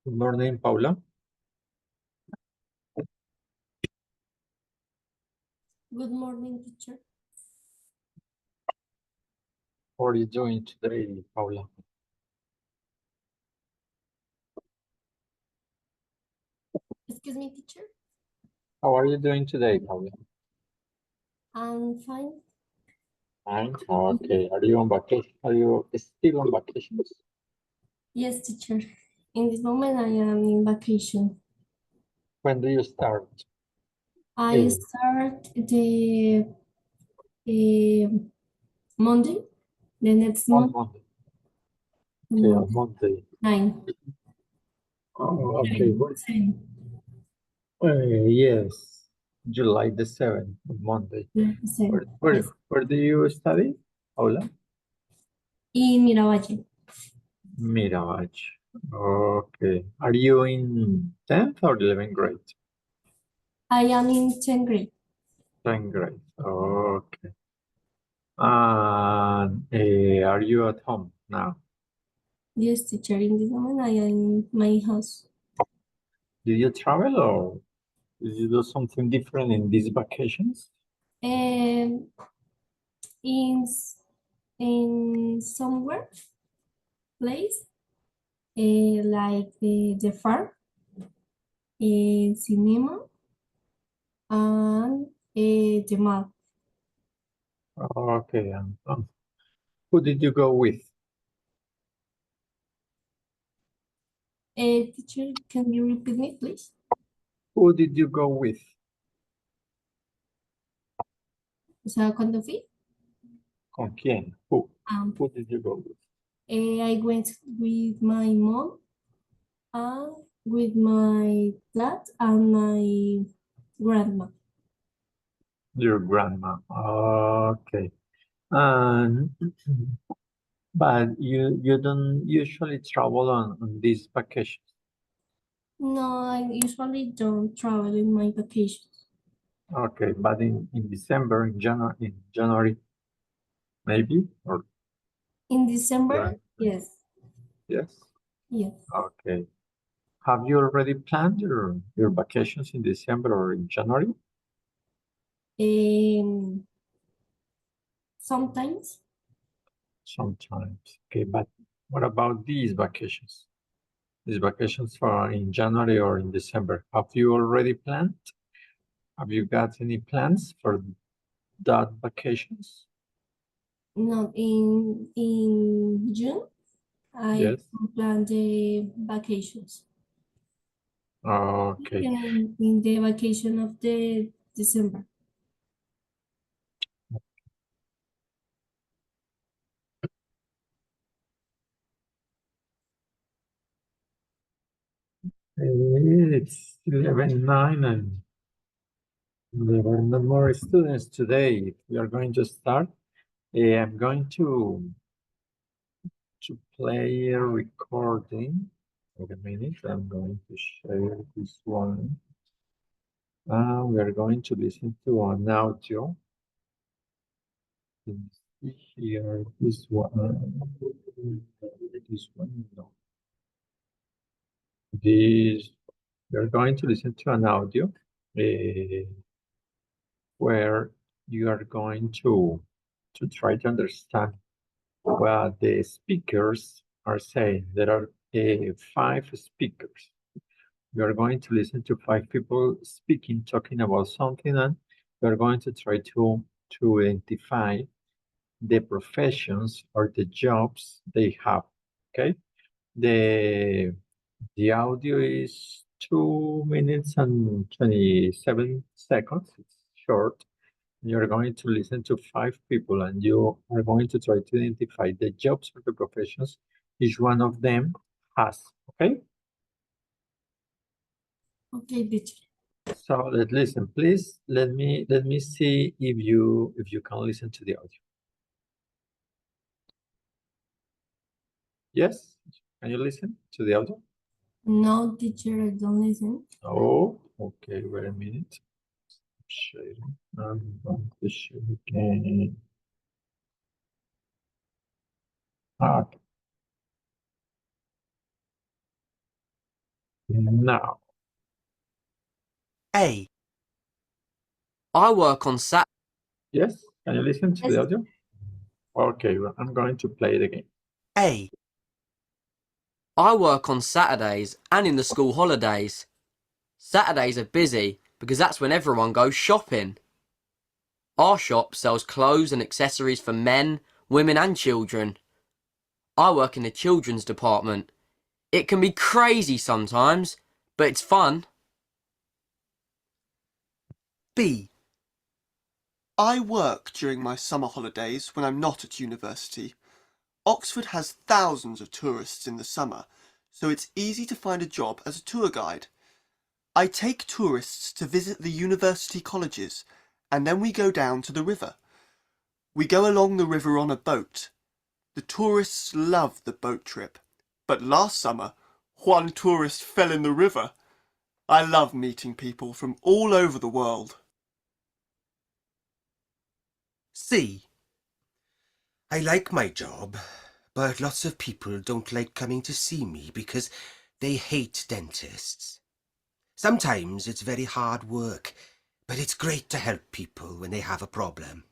Good morning, Paula. Good morning, teacher. How are you doing today, Paula? Excuse me, teacher. How are you doing today, Paula? I'm fine. Fine. Okay. Are you on vacation? Are you still on vacations? Yes, teacher. In this moment, I am in vacation. When do you start? I start the Monday, the next On month, Monday. Okay, on Monday. 9. Oh, okay. Yes, July the 7th, Monday. Where do you study, Paula? In Miravalle. Miravalle. Okay. Are you in 10th or 11th grade? I am in 10th grade. 10th grade. Okay. And are you at home now? Yes, teacher. In this moment, I am in my house. Did you travel or did you do something different in these vacations? Um, in somewhere place, like the farm, cinema, and the mall. Okay. Who did you go with? Teacher, can you repeat me, please? Who did you go with? O sea, cuando fui, ¿Con quién? Who? um, Who did you go with? I went with my mom and with my dad and my grandma. Your grandma. Okay. And but you don't usually travel on these vacations. No, I usually don't travel in my vacations. Okay, but in December, in January, maybe or In December, right? yes, Yes. yes. Okay. Have you already planned your vacations in December or in January? Um, sometimes, Sometimes. Okay, but what about these vacations? These vacations for in January or in December. Have you already planned? Have you got any plans for that vacations? not in June, I Yes. plan the vacations. Okay. In the vacation of the December. It's 11:09 and there are no more students today. We are going to start. I'm going to play a recording. Wait a minute, I'm going to share this one. We are going to listen to an audio. Let me see here, this one, no. This, we are going to listen to an audio where you are going to try to understand what the speakers are saying. There are 5 speakers. We are going to listen to 5 people speaking, talking about something, and we are going to try to identify the professions or the jobs they have. Okay, the audio is 2 minutes and 27 seconds. It's short. You're going to listen to 5 people and you are going to try to identify the jobs or the professions each one of them has. Okay? Okay, teacher. So let's listen. Please let me see if you can listen to the audio. Yes? Can you listen to the audio? No, teacher, I don't listen. Oh, okay, wait a minute. Sharing. I'm going to share again. Okay. Now, A. I work on Sat. yes, can you listen to the Yes. audio? Okay, well, I'm going to play it again. A. I work on Saturdays and in the school holidays. Saturdays are busy because that's when everyone goes shopping. Our shop sells clothes and accessories for men, women and children. I work in the children's department. It can be crazy sometimes, but it's fun. B. I work during my summer holidays when I'm not at university. Oxford has thousands of tourists in the summer, so it's easy to find a job as a tour guide. I take tourists to visit the university colleges, and then we go down to the river. We go along the river on a boat. The tourists love the boat trip, but last summer, one tourist fell in the river. I love meeting people from all over the world. C. I like my job, but lots of people don't like coming to see me because they hate dentists. Sometimes it's very hard work, but it's great to help people when they have a problem.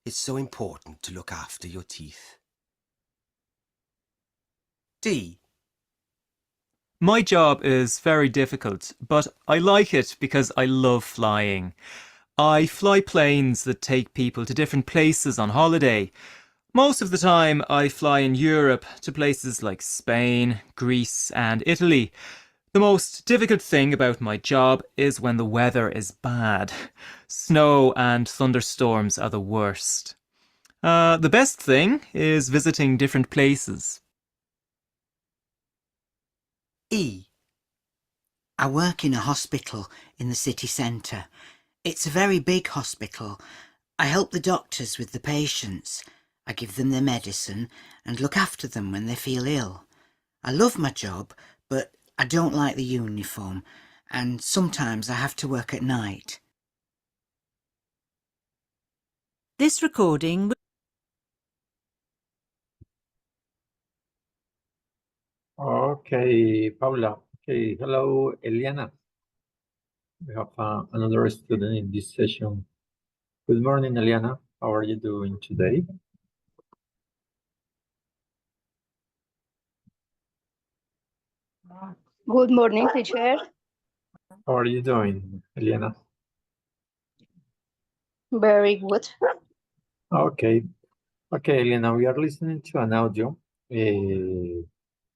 It's so important to look after your teeth. D. My job is very difficult, but I like it because I love flying. I fly planes that take people to different places on holiday. Most of the time I fly in Europe to places like Spain, Greece and Italy. The most difficult thing about my job is when the weather is bad. Snow and thunderstorms are the worst. The best thing is visiting different places. E. I work in a hospital in the city centre. It's a very big hospital. I help the doctors with the patients. I give them their medicine and look after them when they feel ill. I love my job, but I don't like the uniform, and sometimes I have to work at night. This recording. Okay, Paula. Okay, hello, Eliana. We have another student in this session. Good morning, Eliana. How are you doing today? Good morning, teacher. How are you doing, Eliana? Very good. Okay. Okay, Eliana, we are listening to an audio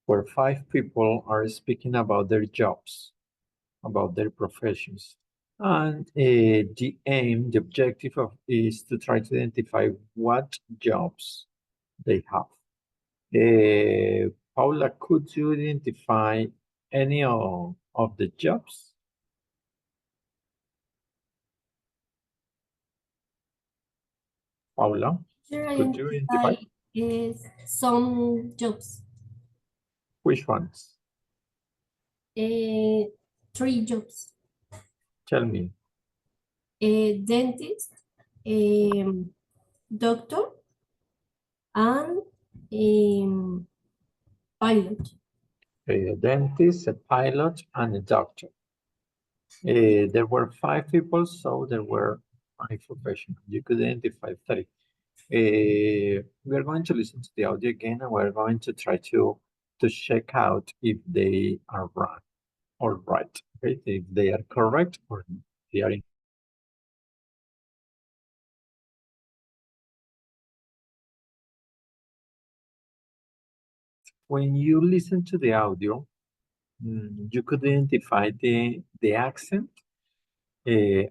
where 5 people are speaking about their jobs, about their professions. And the aim, the objective of is to try to identify what jobs they have. Paula, could you identify any of the jobs? Paula, Sure, could you identify? is some jobs. Which ones? 3 jobs. Tell me. Dentist, doctor, and pilot. A dentist, a pilot, and a doctor. There were 5 people, so there were 5 professionals. You could identify 30. We are going to listen to the audio again, and we're going to try to check out if they are right or right. Okay, if they are correct or they are incorrect. When you listen to the audio, you could identify the accent.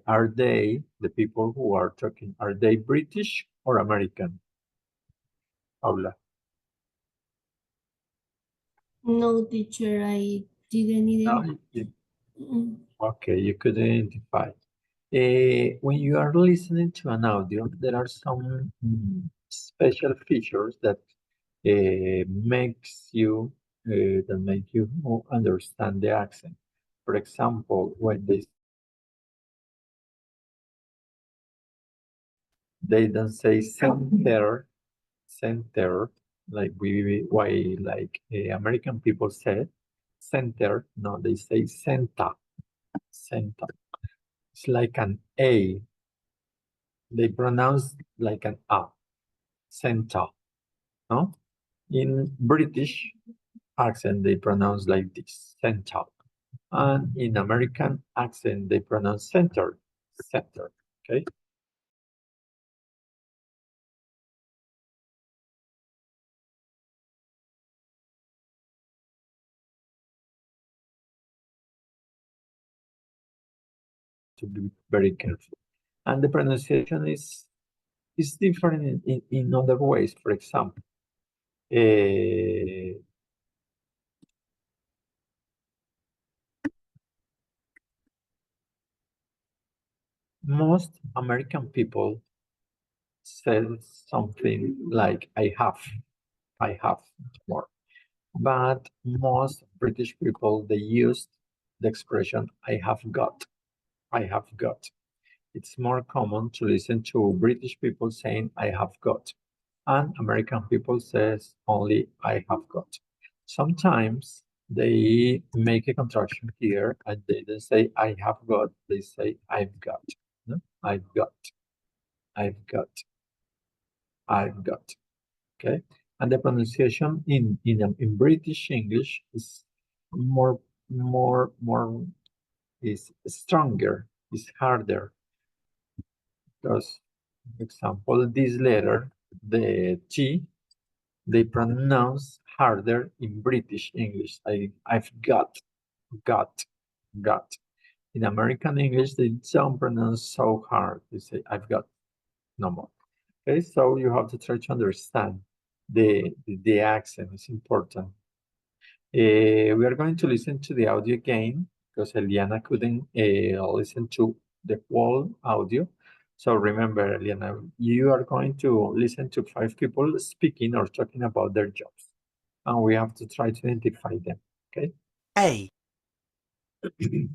Are they, the people who are talking, are they British or American? Paula. No, teacher, I didn't even. No, okay, you could identify. When you are listening to an audio, there are some special features that makes you that make you understand the accent. For example, when they don't say center, like American people said. center. No, they say center. Center. It's like an A. They pronounce like an A. Center. No? In British accent, they pronounce like this, center. And in American accent, they pronounce center. Center. Okay? To be very careful. And the pronunciation is different in other ways. For example, most American people say something like I have more. But most British people, they use the expression I have got. I have got. It's more common to listen to British people saying I have got, and American people says only I have got. Sometimes they make a contraction here and they don't say I have got, they say I've got. No? I've got. I've got. I've got. Okay. And the pronunciation in British English is more is stronger, is harder. Because, for example, this letter, the T, they pronounce harder in British English. I've got. In American English, they don't pronounce so hard. They say I've got, no more. Okay, so you have to try to understand the accent. Is important. We are going to listen to the audio again because Eliana couldn't listen to the whole audio. So remember, Eliana, you are going to listen to 5 people speaking or talking about their jobs. And we have to try to identify them, okay? A.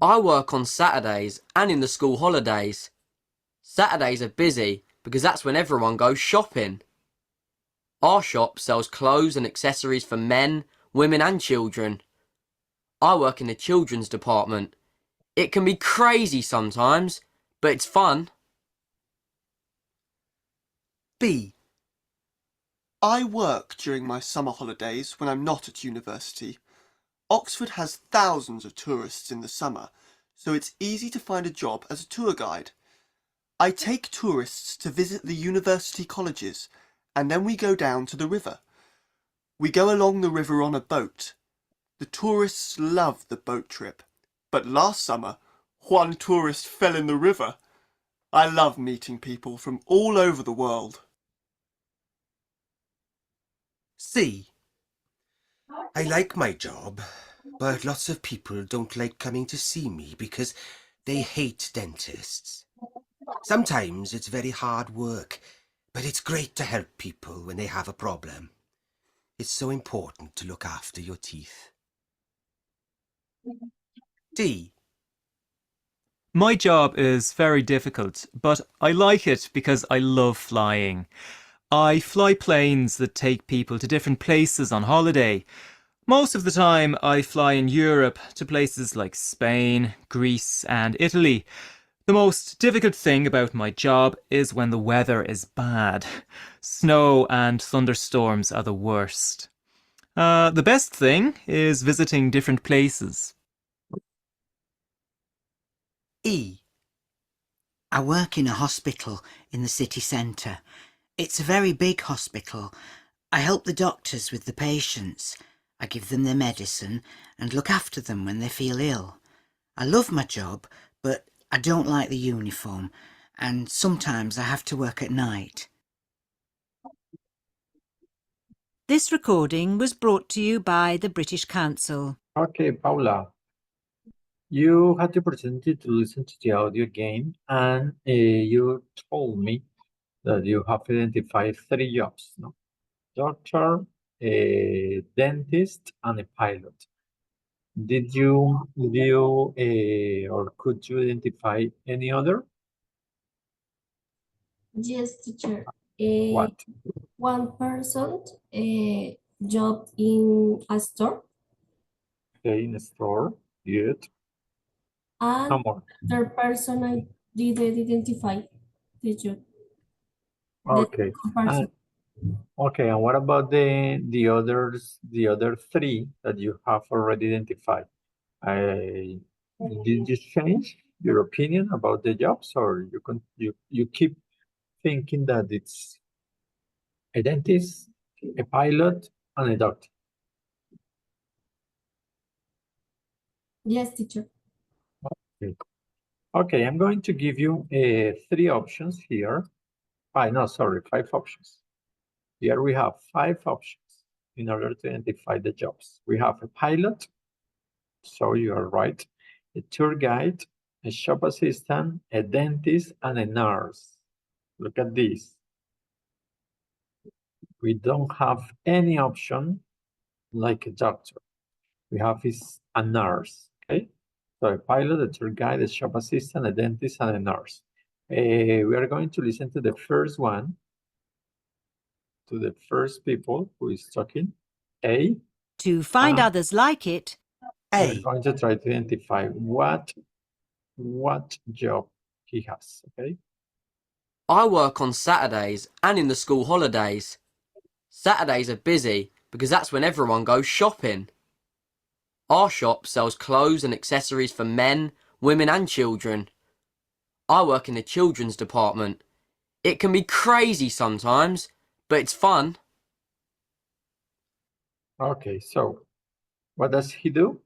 I work on Saturdays and in the school holidays. Saturdays are busy because that's when everyone goes shopping. Our shop sells clothes and accessories for men, women and children. I work in the children's department. It can be crazy sometimes, but it's fun. B. I work during my summer holidays when I'm not at university. Oxford has thousands of tourists in the summer, so it's easy to find a job as a tour guide. I take tourists to visit the university colleges, and then we go down to the river. We go along the river on a boat. The tourists love the boat trip, but last summer, one tourist fell in the river. I love meeting people from all over the world. C. I like my job, but lots of people don't like coming to see me because they hate dentists. Sometimes it's very hard work, but it's great to help people when they have a problem. It's so important to look after your teeth. D. My job is very difficult, but I like it because I love flying. I fly planes that take people to different places on holiday. Most of the time I fly in Europe to places like Spain, Greece and Italy. The most difficult thing about my job is when the weather is bad. Snow and thunderstorms are the worst. The best thing is visiting different places. E. I work in a hospital in the city centre. It's a very big hospital. I help the doctors with the patients. I give them their medicine and look after them when they feel ill. I love my job, but I don't like the uniform, and sometimes I have to work at night. This recording was brought to you by the British Council. Okay, Paula, you had the opportunity to listen to the audio again, and you told me that you have identified 3 jobs, no? Doctor, a dentist, and a pilot. Did you or could you identify any other? Yes, teacher. What? One person job in a store. Okay, in a store. Good. And Come on. third person, I didn't identify the job. The Okay. second person. Okay, and what about the other three that you have already identified? Did you change your opinion about the jobs, or you keep thinking that it's a dentist, a pilot, and a doctor? Yes, teacher. Okay. Okay, I'm going to give you three options here. Five options. Here we have 5 options in order to identify the jobs. We have a pilot, so you are right, a tour guide, a shop assistant, a dentist, and a nurse. Look at this. We don't have any option like a doctor. We have is a nurse, okay? So a pilot, a tour guide, a shop assistant, a dentist, and a nurse. We are going to listen to the first one, to the first people who is talking. A. To find others like it, We're A. going to try to identify what job he has, okay? I work on Saturdays and in the school holidays. Saturdays are busy because that's when everyone goes shopping. Our shop sells clothes and accessories for men, women and children. I work in the children's department. It can be crazy sometimes, but it's fun. Okay, so what does he do?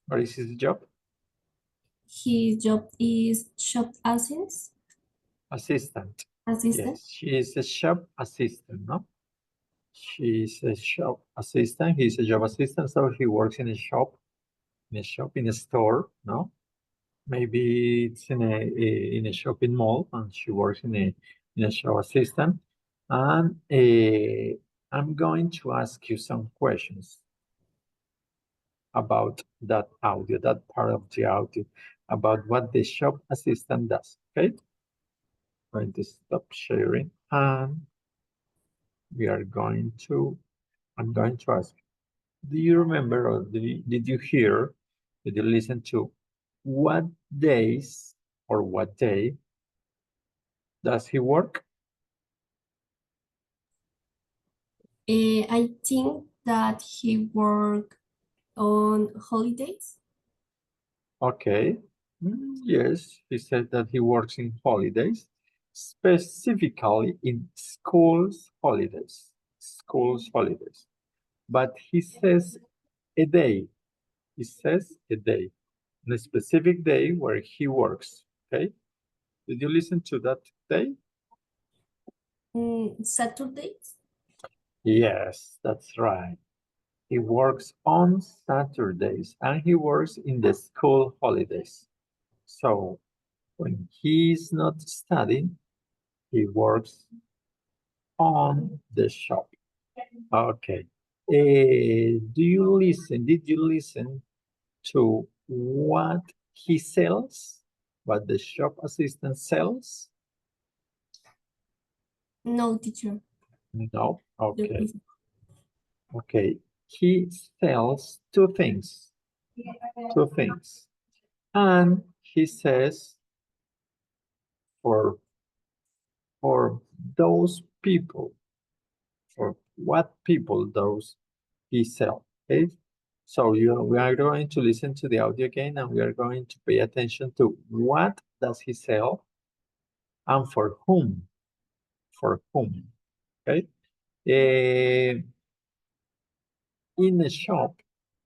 What is his job? His job is shop Assistant. assistant. Yes, she is a shop assistant, no? She's a shop assistant. He's a job assistant, so he works in a shop, in a store, no? Maybe it's in a shopping mall, and she works in a shop assistant. And I'm going to ask you some questions about that audio, that part of the audio, about what the shop assistant does, okay? I'm going to stop sharing, and I'm going to ask, do you remember, or did you hear, did you listen to what days or what day does he work? I think that he work on holidays. Okay, yes, he said that he works in holidays, specifically in schools holidays, But he says a day, on a specific day where he works, okay? Did you listen to that day? Saturdays. Yes, that's right. He works on Saturdays and he works in the school holidays. So when he's not studying, he works on the shop. Okay. Did you listen to what he sells? What the shop assistant sells? No, teacher. No. Okay. Please. Okay. He sells two things. And he says for those people, for what people those he sell. Okay. So we are going to listen to the audio again, and we are going to pay attention to what does he sell and for whom. For whom. Okay. In a shop,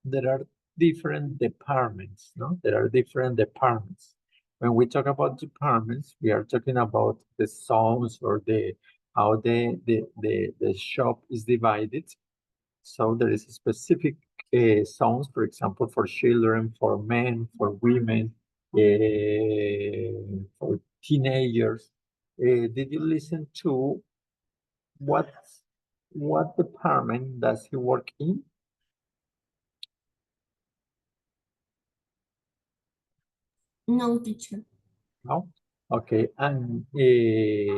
there are different departments, no? There are different departments. When we talk about departments, we are talking about the zones or how the shop is divided. So there is a specific zones, for example, for children, for men, for women, for teenagers. Did you listen to what department does he work in? No, teacher. No? Okay, and the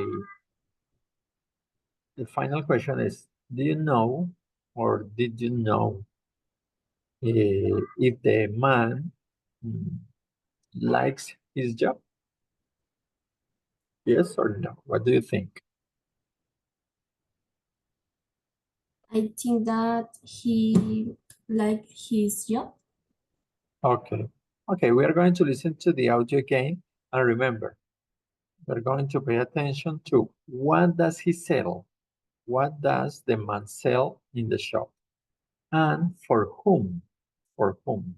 final question is, do you know or did you know if the man likes his job. Yes or no? What do you think? I think that he like his job. Okay. Okay, we are going to listen to the audio again. And remember, we're going to pay attention to what does he sell? What does the man sell in the shop? And for whom? For whom?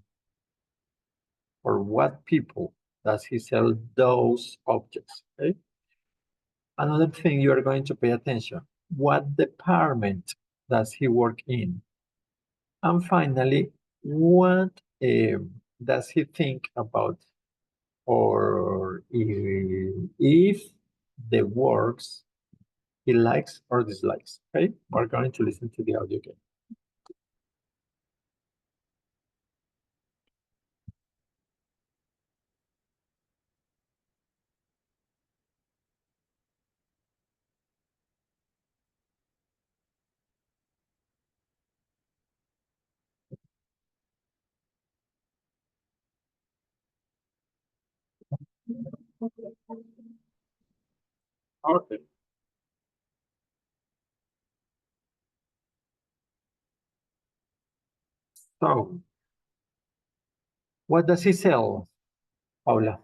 For what people does he sell those objects? Okay. Another thing you are going to pay attention. What department does he work in? And finally, what does he think about, or if the works he likes or dislikes? Okay, we're going to listen to the audio again. Okay. So, what does he sell, Paula?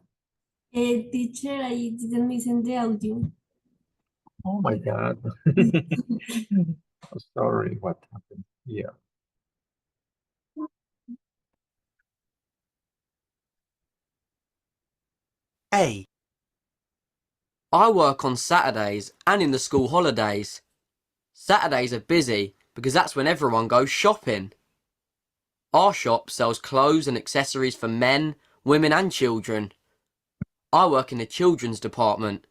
Teacher, I didn't listen the audio. Oh my God. Oh, sorry, what happened here? A. I work on Saturdays and in the school holidays. Saturdays are busy because that's when everyone goes shopping. Our shop sells clothes and accessories for men, women and children. I work in the children's department.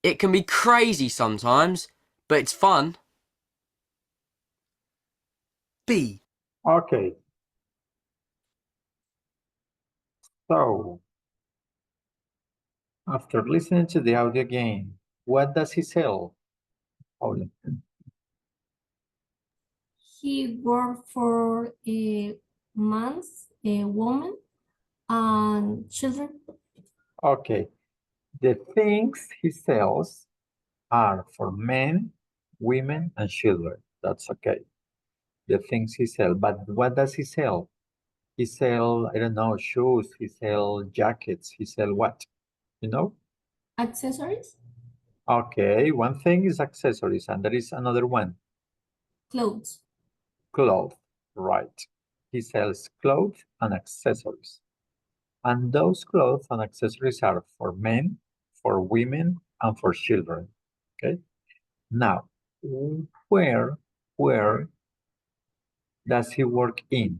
It can be crazy sometimes, but it's fun. B. Okay. So, after listening to the audio again, what does he sell, Paula? He worked for a man's, a woman, and children. Okay. The things he sells are for men, women, and children. That's okay. The things he sells. But what does he sell? He sell, I don't know, shoes. He sell jackets. He sell what? You know? Accessories, Okay. One thing is accessories, and there is another one. clothes. Clothes. Right. He sells clothes and accessories. And those clothes and accessories are for men, for women, and for children. Okay. Now, where does he work in?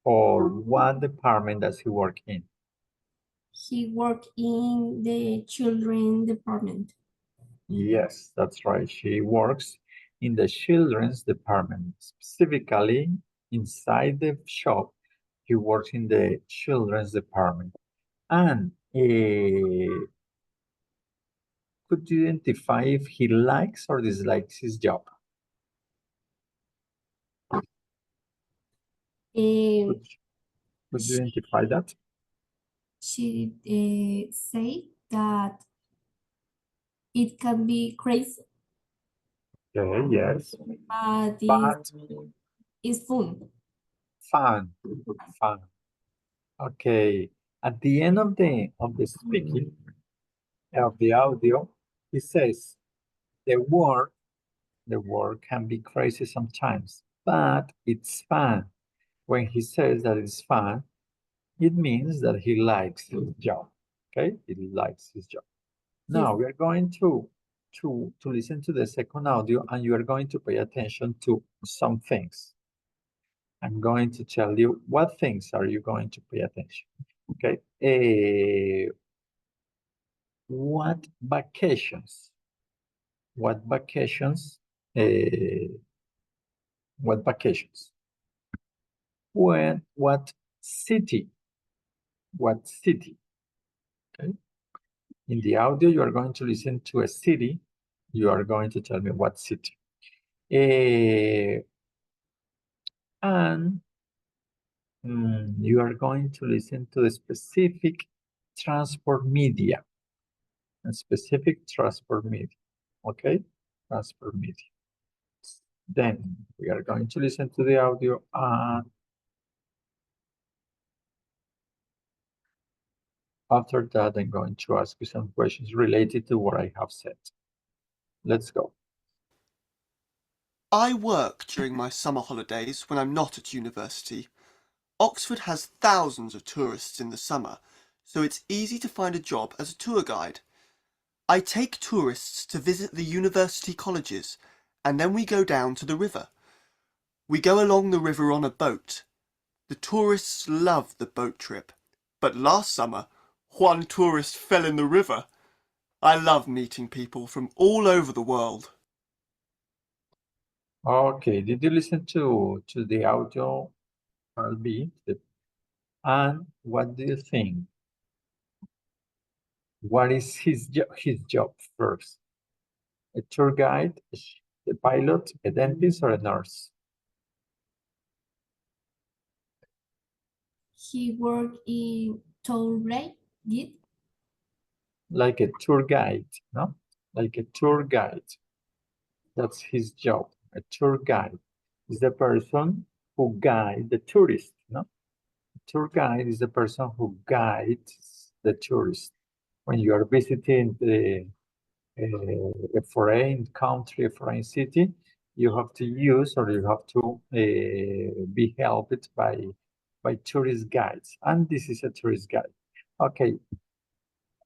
Or what department does he work in? He worked in the children department. Yes, that's right. She works in the children's department, specifically inside the shop. He works in the children's department. And could you identify if he likes or dislikes his job? Eh, Could you identify that? she said that it can be crazy, Okay, yes. but But it's fun. fun, fun. Okay. At the end of the speaking of the audio, he says the word can be crazy sometimes, but it's fun. When he says that it's fun, it means that he likes his job. Okay, he likes his job. Now we are going to listen to the second audio, and you are going to pay attention to some things. I'm going to tell you what things are you going to pay attention. Okay. What vacations? What vacations? What vacations? What city? What city? Okay. In the audio, you are going to listen to a city. You are going to tell me what city. And You are going to listen to the specific transport media. A specific transport media. Okay? Transport media. Then we are going to listen to the audio and after that, I'm going to ask you some questions related to what I have said. Let's go. I work during my summer holidays when I'm not at university. Oxford has thousands of tourists in the summer, so it's easy to find a job as a tour guide. I take tourists to visit the university colleges, and then we go down to the river. We go along the river on a boat. The tourists love the boat trip, but last summer, one tourist fell in the river. I love meeting people from all over the world. Okay, did you listen to the audio, Albi? And what do you think? What is his job first? A tour guide, a pilot, a dentist, or a nurse? He worked in tour guide. Like a tour guide, no? Like a tour guide. That's his job. A tour guide is the person who guides the tourist, no? A tour guide is the person who guides the tourist. When you are visiting a foreign country, a foreign city, you have to use or you have to be helped by tourist guides. And this is a tourist guide. Okay.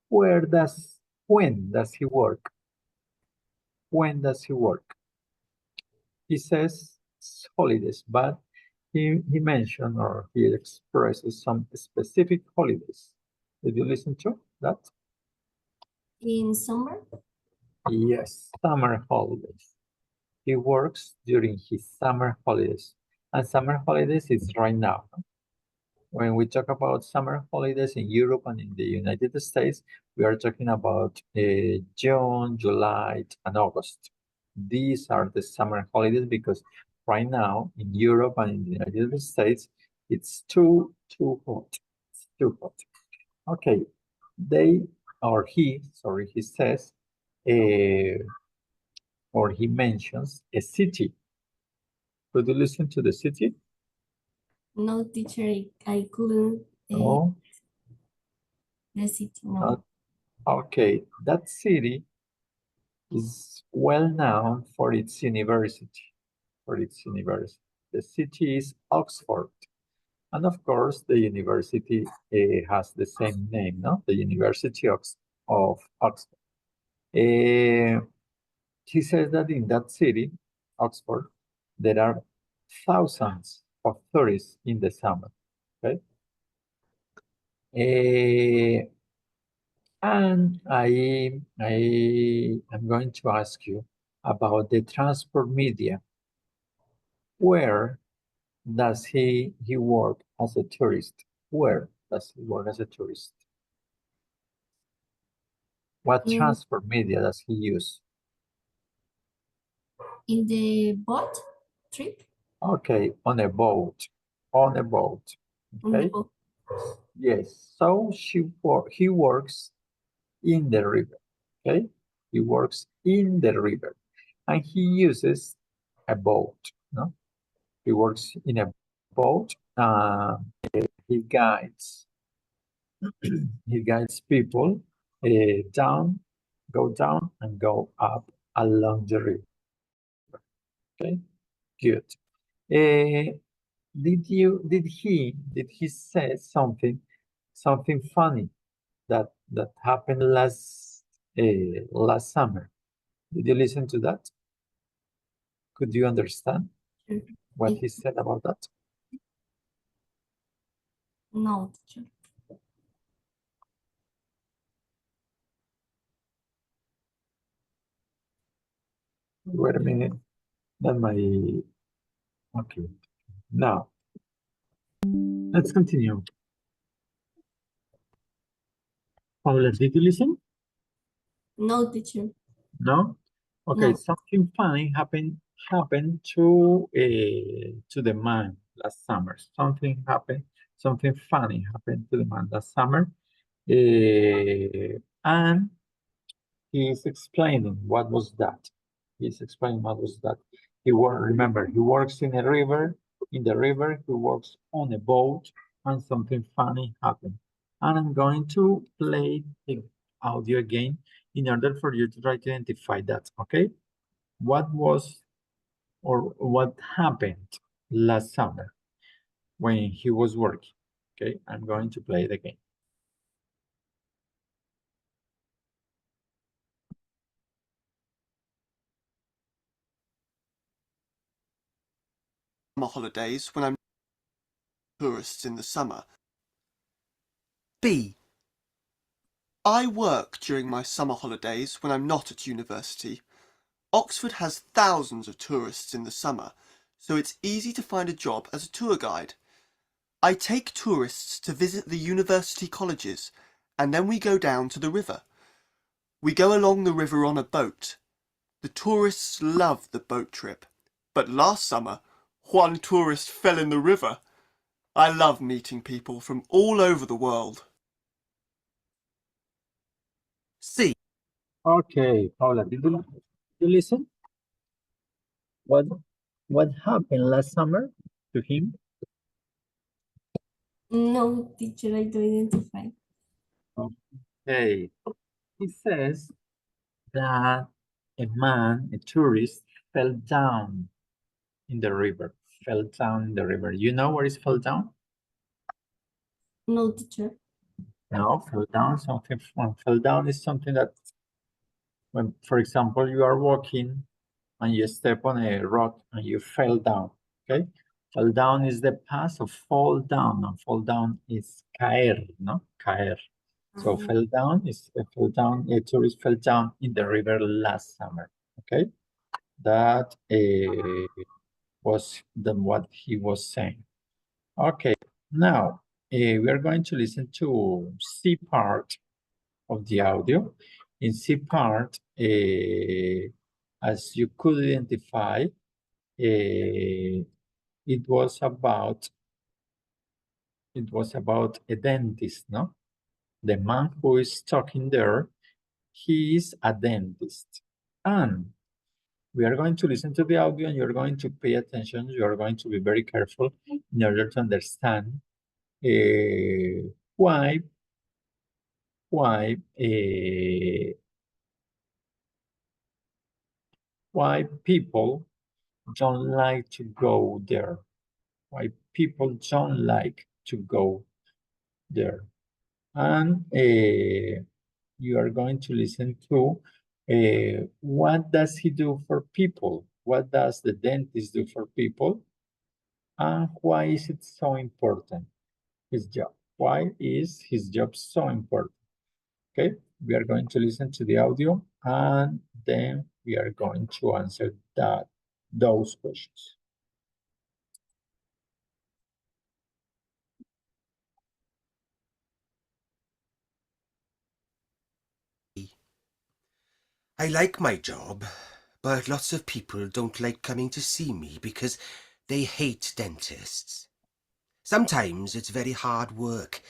When does he work? When does he work? He says holidays, but he mentioned or he expresses some specific holidays. Did you listen to that? In summer? Yes, summer holidays. He works during his summer holidays. And summer holidays is right now. When we talk about summer holidays in Europe and in the United States, we are talking about June, July, and August. These are the summer holidays because right now in Europe and in the United States, it's too hot. It's too hot. Okay, he says, or he mentions a city. Could you listen to the city? No, teacher, I couldn't. No. The city, no. Okay, that city is well known for its university. The city is Oxford. And of course, the university has the same name, no? The University of Oxford. He says that in that city, Oxford, there are thousands of tourists in the summer, okay? And I'm going to ask you about the transport media. Where does he work as a tourist? Where does he work as a tourist? What transport media does he use? In the boat trip? Okay, on a boat. On a boat. Okay. Yes. So he works in the river. Okay. He works in the river, and he uses a boat. No, he works in a boat. He guides. He guides people go down and go up along the river. Okay, good. Did he say something funny that happened last summer? Did you listen to that? Could you understand what he said about that? No, teacher. Wait a minute. Okay. Now, let's continue. Paula, did you listen? No, teacher. No? Okay, No. something funny happened to the man last summer. Something happened, something funny happened to the man last summer. And he's explaining what was that. He's explaining what was that. Remember, he works in a river. In the river, he works on a boat, and something funny happened. And I'm going to play the audio again in order for you to try to identify that, okay? What was or what happened last summer when he was working? Okay, I'm going to play it again. Summer holidays when I'm tourists in the summer. B. I work during my summer holidays when I'm not at university. Oxford has thousands of tourists in the summer, so it's easy to find a job as a tour guide. I take tourists to visit the university colleges, and then we go down to the river. We go along the river on a boat. The tourists love the boat trip, but last summer, one tourist fell in the river. I love meeting people from all over the world. C. Okay, Paula, did you listen? What happened last summer to him? No, teacher, I don't identify. Okay, he says that a tourist, fell down in the river. Fell down in the river. You know where is fell down? No, teacher. No, fell down, something fun. Fell down is something that when, for example, you are walking and you step on a rock and you fell down, okay? Fall down is the past of fall down, and fall down is caer, no? Caer. So fell down is a tourist fell down in the river last summer, okay? That was what he was saying. Okay, now we are going to listen to C part of the audio. In C part, as you could identify, it was about a dentist, no? The man who is talking there, he is a dentist. And we are going to listen to the audio and you're going to pay attention. You are going to be very careful in order to understand why people don't like to go there. Why people don't like to go there. And you are going to listen to what does he do for people? What does the dentist do for people? And why is it so important, his job? Why is his job so important? Okay, we are going to listen to the audio and then we are going to answer those questions. I like my job, but lots of people don't like coming to see me because they hate dentists. Sometimes it's very hard work,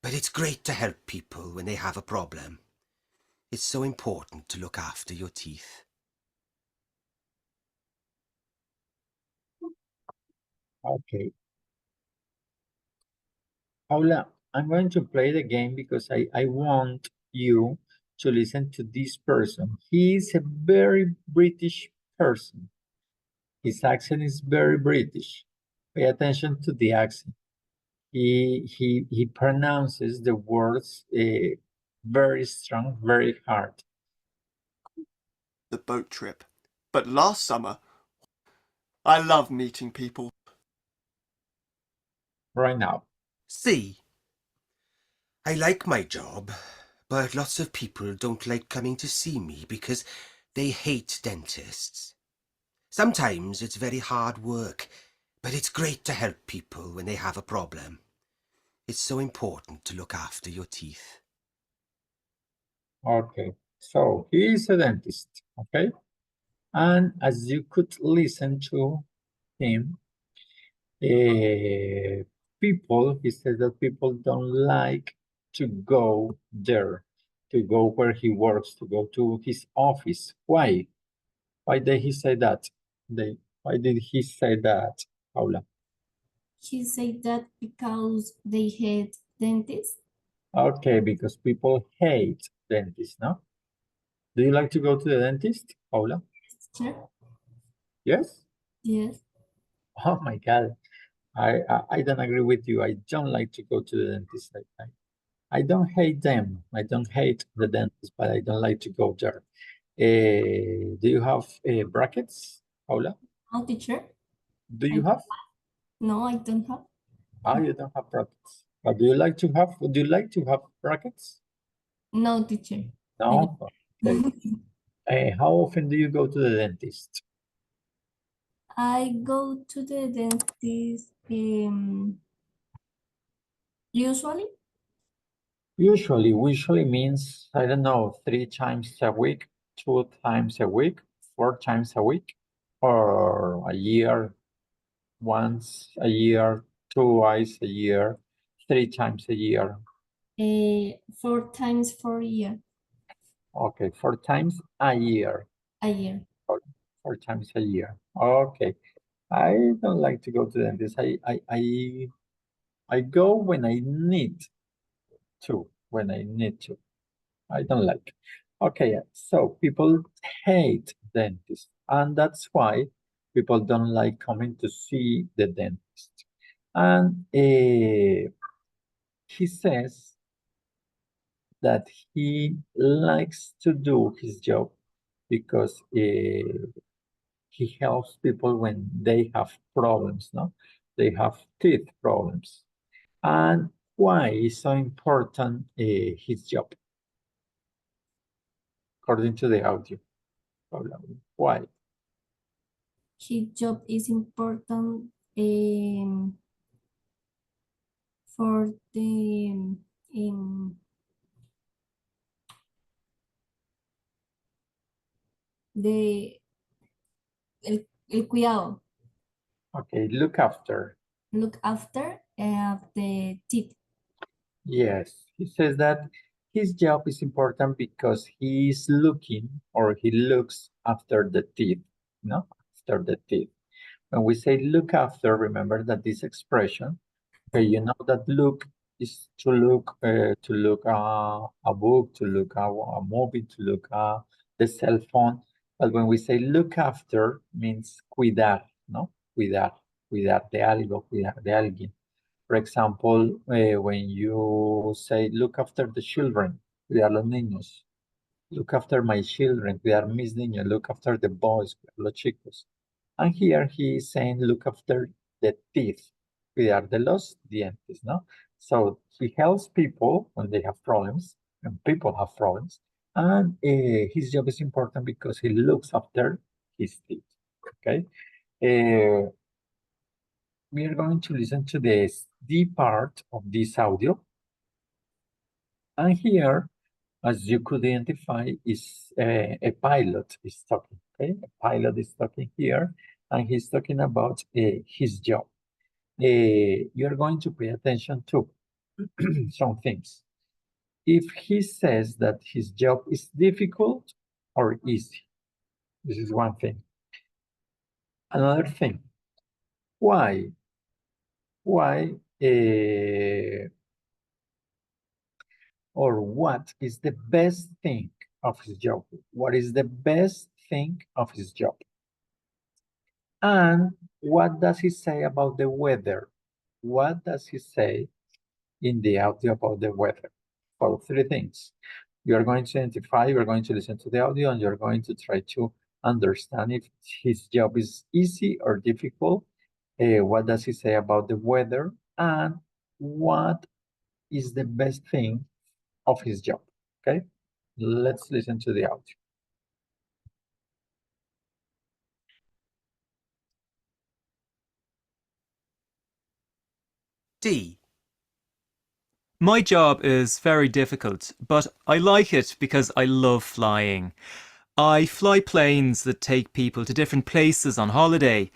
but it's great to help people when they have a problem. It's so important to look after your teeth. Okay. Paula, I'm going to play the game because I want you to listen to this person. He is a very British person. His accent is very British. Pay attention to the accent. He pronounces the words very strong, very hard. The boat trip, but last summer, I love meeting people. Right now. C. I like my job, but lots of people don't like coming to see me because they hate dentists. Sometimes it's very hard work, but it's great to help people when they have a problem. It's so important to look after your teeth. Okay, so he is a dentist, okay? And as you could listen to him, People, he says that people don't like to go there, to go where he works, to go to his office. Why? Why did he say that? Why did he say that, Paula? He said that because they hate dentists. Okay, because people hate dentists, no? Do you like to go to the dentist, Paula? Teacher. Yes? Yes. Oh my God. I don't agree with you. I don't like to go to the dentist. I don't hate them. I don't hate the dentist, but I don't like to go there. Do you have brackets, Paula? No, teacher. Do you have? No, I don't have. You don't have brackets. But do you like to have? Would you like to have brackets? No, teacher. No. Okay. How often do you go to the dentist? I go to the dentist usually. Usually means, I don't know, 3 times a week, 2 times a week, 4 times a week, or a year, once a year, twice a year, 3 times a year. 4 times for a year. Okay, 4 times a year. A year. 4 times a year. Okay. I don't like to go to the dentist. I go when I need to. I don't like. Okay, so people hate dentists, and that's why people don't like coming to see the dentist. And he says that he likes to do his job because he helps people when they have problems, no? They have teeth problems. And why is so important his job? According to the audio. Why? His job is important for the el cuidado. Okay, look after. Look after the teeth. Yes, he says that his job is important because he is looking or he looks after the teeth, no? After the teeth. When we say look after, remember that this expression, okay, you know that look is to look a book, to look a movie, to look the cell phone. But when we say look after, means cuidar, no? Cuidar de algo, cuidar de alguien. For example, when you say look after the children, cuidar los niños. Look after my children, cuidar mis niños. Look after the boys, cuidar los chicos. And here he is saying look after the teeth, cuidar de los dientes, no? So he helps people when they have problems, and people have problems. And his job is important because he looks after his teeth, okay? We are going to listen to the D part of this audio. And here, as you could identify, is a pilot is talking, okay? A pilot is talking here, and he's talking about his job. You're going to pay attention to some things. If he says that his job is difficult or easy, this is one thing. Another thing, why? Why or what is the best thing of his job? What is the best thing of his job? And what does he say about the weather? What does he say in the audio about the weather? So 3 things. You are going to identify, you are going to listen to the audio, and you're going to try to understand if his job is easy or difficult. What does he say about the weather? And what is the best thing of his job? Okay, let's listen to the audio. D. My job is very difficult, but I like it because I love flying. I fly planes that take people to different places on holiday.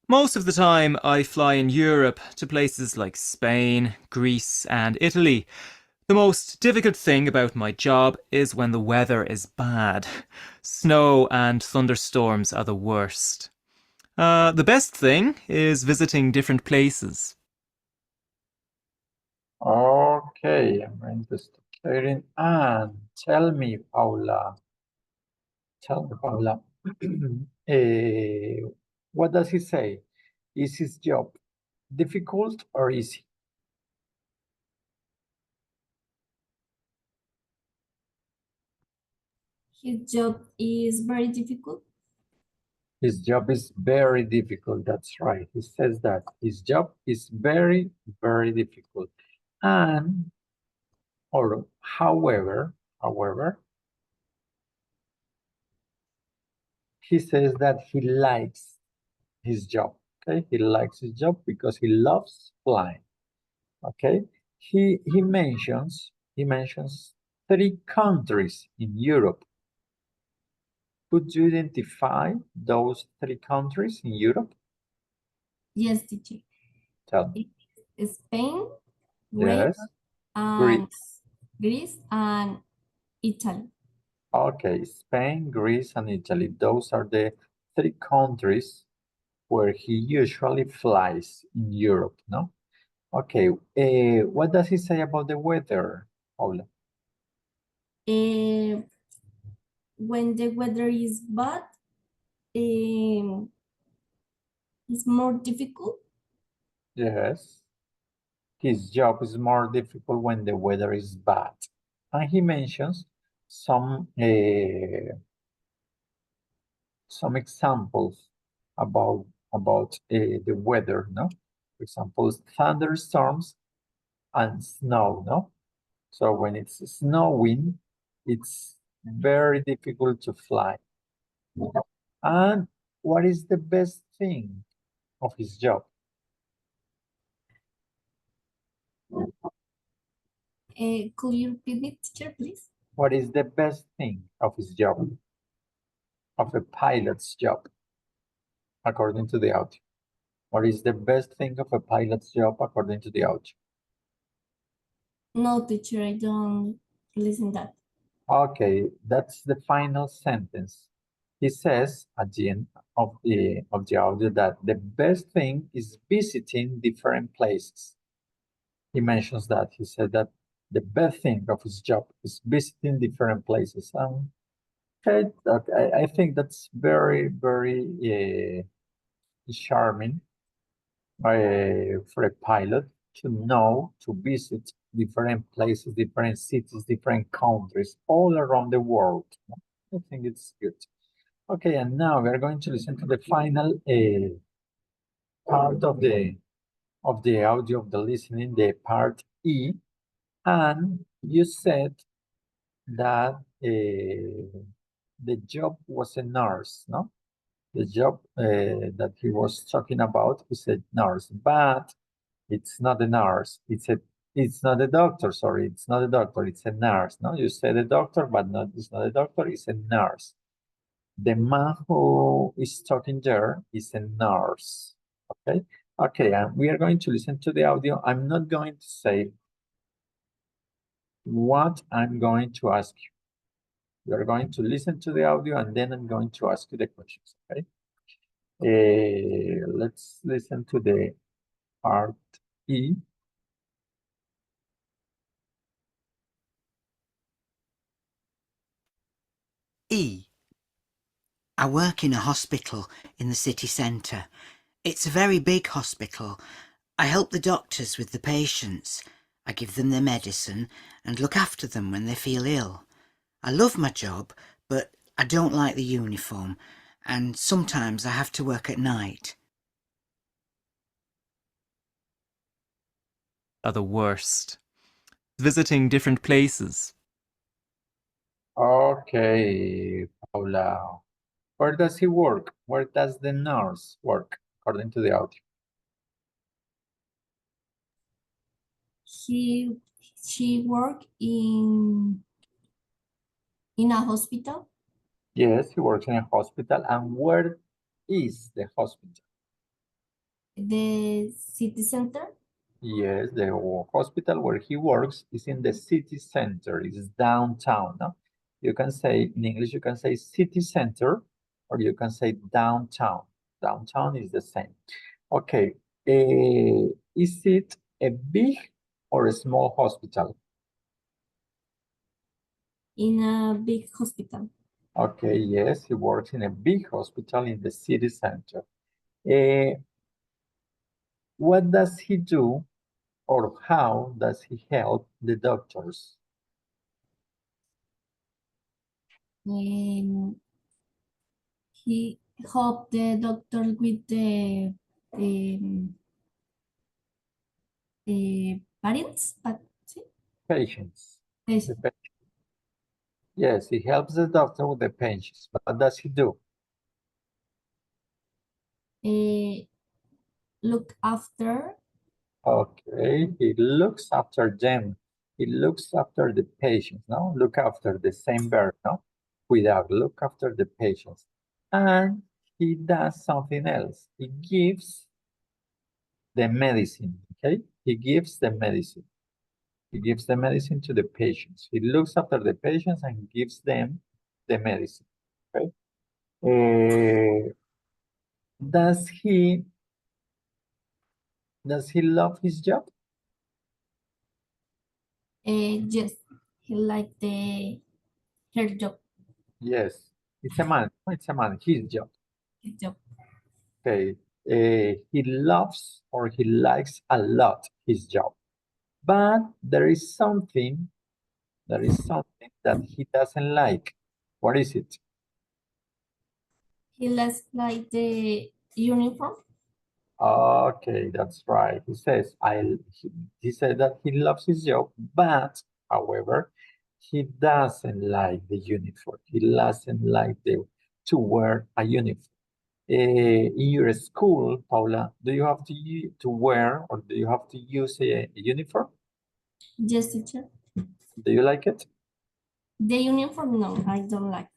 Most of the time, I fly in Europe to places like Spain, Greece, and Italy. The most difficult thing about my job is when the weather is bad. Snow and thunderstorms are the worst. The best thing is visiting different places. Okay, I'm going to stop sharing. And tell me, Paula, what does he say? Is his job difficult or easy? His job is very difficult. His job is very difficult. That's right. He says that his job is very, very difficult. And, or however, he says that he likes his job. Okay, he likes his job because he loves flying. Okay, he mentions 3 countries in Europe. Could you identify those 3 countries in Europe? Yes, teacher. Tell me. It's Spain, Yes. and Greece and Italy. Okay, Spain, Greece, and Italy. Those are the 3 countries where he usually flies in Europe, no? Okay, what does he say about the weather, Paula? When the weather is bad, it's more difficult. Yes. His job is more difficult when the weather is bad. And he mentions some examples about the weather, no? For example, thunderstorms and snow, no? So when it's snowing, it's very difficult to fly. And what is the best thing of his job? Could you repeat it, teacher, please? What is the best thing of his job? Of a pilot's job, according to the audio. What is the best thing of a pilot's job according to the audio? No, teacher, I don't listen that. Okay, that's the final sentence. He says at the end of the audio that the best thing is visiting different places. He mentions that. He said that the best thing of his job is visiting different places. Okay, I think that's very, very charming for a pilot to know, to visit different places, different cities, different countries all around the world. I think it's good. Okay, and now we're going to listen to the final part of the audio of the listening, the part E. And you said that the job was a nurse, no? The job that he was talking about is a nurse, but it's not a nurse. It's not a doctor. Sorry, it's not a doctor. It's a nurse. No, you said a doctor, but not. It's not a doctor. It's a nurse. The man who is talking there is a nurse. Okay. Okay. And we are going to listen to the audio. I'm not going to say what I'm going to ask you. You are going to listen to the audio, and then I'm going to ask you the questions. Okay. Let's listen to the part E. E. I work in a hospital in the city centre. It's a very big hospital. I help the doctors with the patients. I give them their medicine and look after them when they feel ill. I love my job, but I don't like the uniform, and sometimes I have to work at night. Are the worst. Visiting different places. Okay, Paula. Where does he work? Where does the nurse work, according to the audio? She work in a hospital. Yes, he works in a hospital. And where is the hospital? The city center. Yes, the hospital where he works is in the city center, is downtown. No? You can say, in English, you can say city center, or you can say downtown. Downtown is the same. Okay, is it a big or a small hospital? In a big hospital. Okay, yes, he works in a big hospital in the city center. Uh, what does he do, or how does he help the doctors? He helped the doctor with the parents, but Patients. yes, The pa- Yes, he helps the doctor with the patients. What does he do? look after. Okay, he looks after them. He looks after the patients, no? Look after the same verb, no? Without look after the patients. And he does something else. He gives the medicine, okay? He gives the medicine. He gives the medicine to the patients. He looks after the patients and gives them the medicine, okay? Does he love his job? Yes, he liked her job. Yes, it's a man. It's a man. His job. His job. Okay. He loves or he likes a lot his job, but there is something that he doesn't like. What is it? He likes like the uniform. Okay, that's right. He says he said that he loves his job, but however, he doesn't like the uniform. He doesn't like to wear a uniform. In your school, Paula, do you have to wear or do you have to use a uniform? Yes, teacher. Do you like it? The uniform, no, I don't like.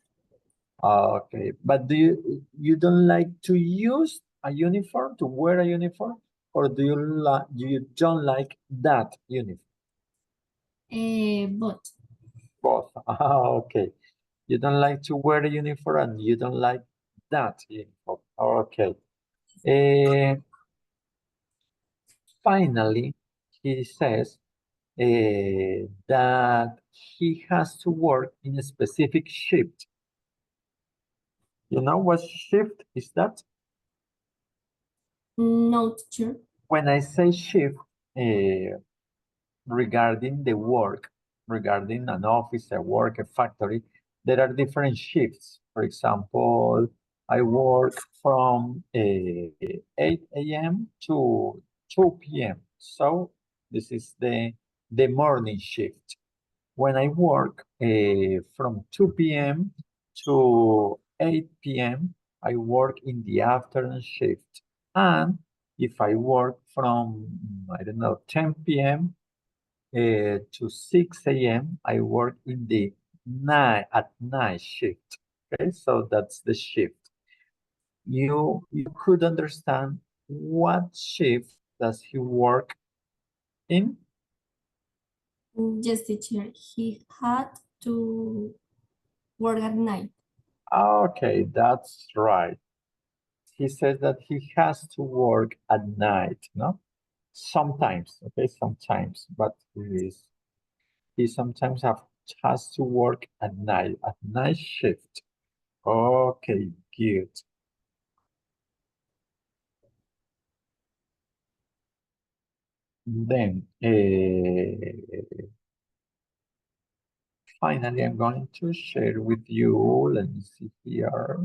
Okay, but do you don't like to use a uniform, to wear a uniform, or do you don't like that uniform? But Both. Okay. You don't like to wear a uniform and you don't like that uniform. Okay. Finally, he says that he has to work in a specific shift. You know what shift is that? no, teacher. When I say shift, regarding the work, regarding an office, a work, a factory, there are different shifts. For example, I work from 8 a.m. to 2 p.m. So this is the morning shift. When I work from 2 p.m. to 8 p.m., I work in the afternoon shift. And if I work from, I don't know, 10 p.m. To 6 a.m., I work in the night shift. Okay, so that's the shift. You could understand what shift does he work in? Yes, teacher. He had to work at night. Okay, that's right. He says that he has to work at night, no? Sometimes, okay, sometimes, but he sometimes has to work at night shift. Okay, good. Then, finally, I'm going to share with you, let me see here.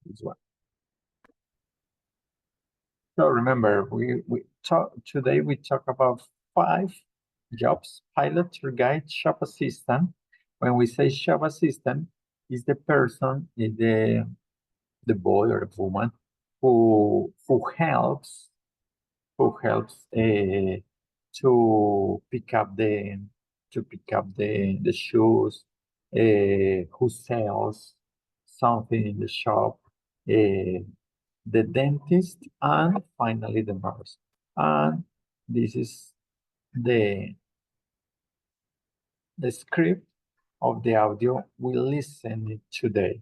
This one. So remember, today we talk about 5 jobs: pilot, tour guide, shop assistant. When we say shop assistant, is the person, is the boy or the woman who helps to pick up to pick up the shoes, who sells something in the shop, the dentist, and finally the nurse. And this is the script of the audio we listened today.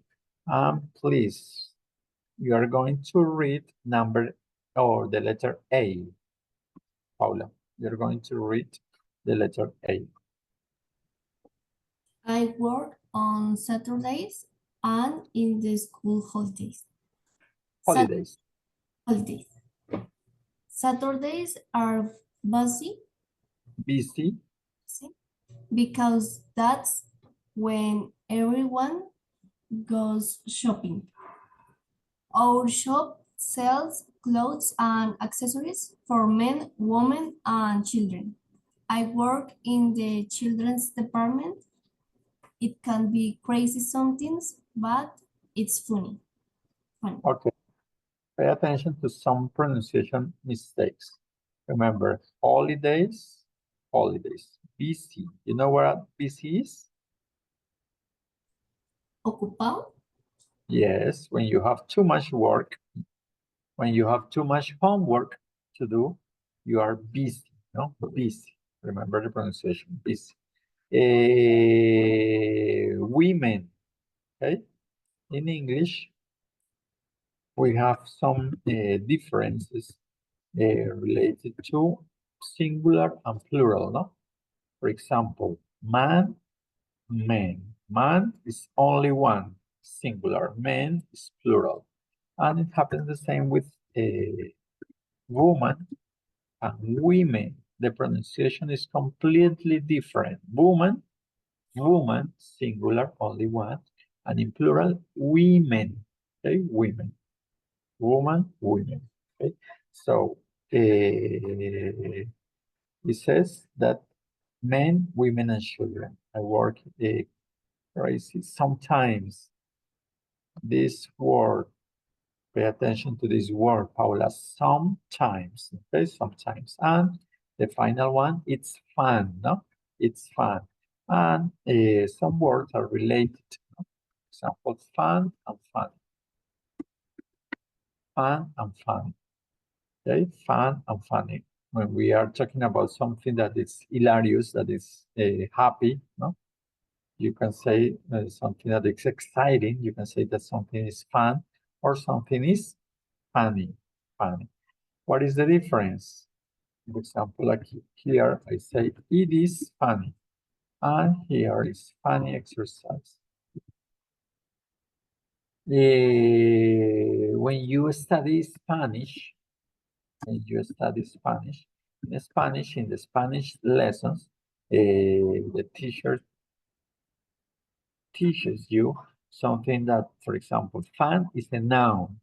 Please, you are going to read the letter A. Paula, you're going to read the letter A. I work on Saturdays and in the school holidays. Holidays. Holidays. Saturdays are busy Busy. because that's when everyone goes shopping. Our shop sells clothes and accessories for men, women, and children. I work in the children's department. It can be crazy sometimes, but it's funny. Okay. Pay attention to some pronunciation mistakes. Remember, holidays, holidays. Busy. You know what busy is? Ocupado. Yes, when you have too much work, when you have too much homework to do, you are busy, no? Busy. Remember the pronunciation, busy. Women, okay? In English, we have some differences related to singular and plural, no? For example, man, men. Man is only one, singular. Men is plural. And it happens the same with woman and women. The pronunciation is completely different. Woman, woman, singular, only one. And in plural, women, okay, women. Woman, women, okay? So, it says that men, women, and children. I work crazy. Sometimes this word, pay attention to this word, Paula, sometimes, okay, sometimes. And the final one, it's fun, no? It's fun. And some words are related, no? For example, fun and funny. Fun and funny, okay? Fun and funny. When we are talking about something that is hilarious, that is happy, no? You can say something that is exciting. You can say that something is fun or something is funny, funny. What is the difference? For example, like here, I say it is funny. And here is funny exercise. When you study Spanish, in the Spanish lessons, the teacher teaches you something that, for example, fun is a noun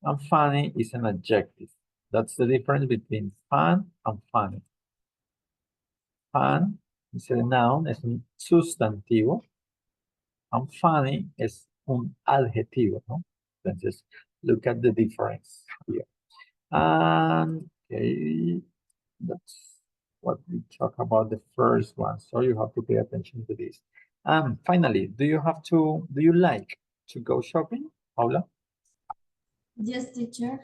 and funny is an adjective. That's the difference between fun and funny. Fun es el noun, es un sustantivo, and funny es un adjetivo, ¿no? Entonces, look at the difference here. And, okay, that's what we talk about the first one. So you have to pay attention to this. And finally, do you like to go shopping, Paula? Yes, teacher.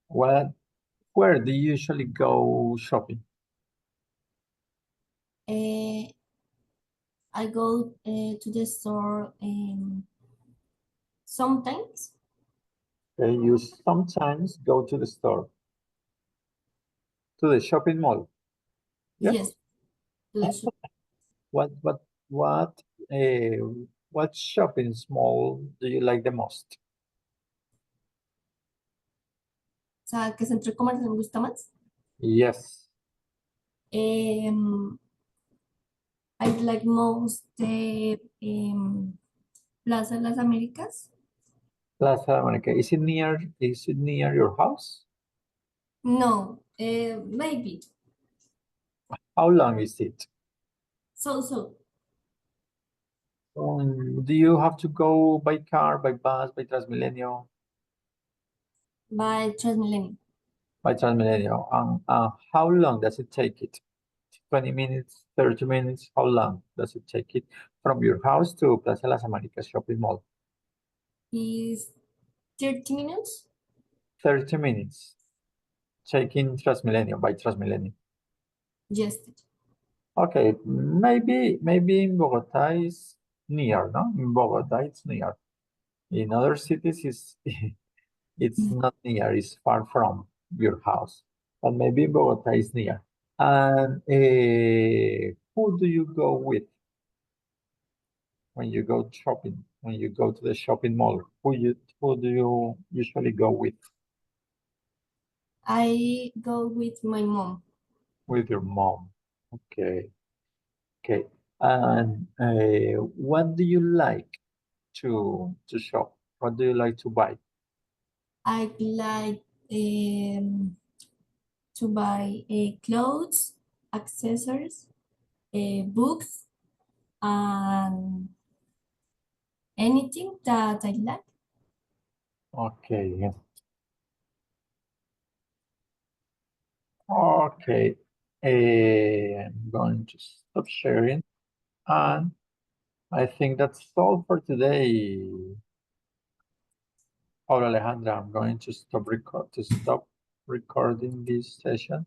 Where do you usually go shopping? I go to the store sometimes. Okay, you sometimes go to the store, to the shopping mall. Yes. To the store. What shopping mall do you like the most? O sea, ¿qué centro comercial me gusta más? Yes. I like most the Plaza de las Américas. Plaza America. Is it near your house? No, maybe. How long is it? So. Do you have to go by car, by bus, by Transmilenio? By Transmilenio. By Transmilenio. How long does it take it 20 minutes, 30 minutes? How long does it take it from your house to Plaza Las Américas shopping mall? Is 30 minutes? 30 minutes. Taking Transmilenio by Transmilenio. Yes. Okay, maybe in Bogota is near, no? In Bogota it's near. In other cities it's not near, it's far from your house. But maybe Bogota is near. And who do you go with when you go shopping? When you go to the shopping mall, who do you usually go with? I go with my mom. With your mom. Okay. Okay. And what do you like to shop? What do you like to buy? I like to buy clothes, accessories, books, and anything that I like. Okay. Okay. I'm going to stop sharing, and I think that's all for today. Paula Alejandra, I'm going to stop recording this session.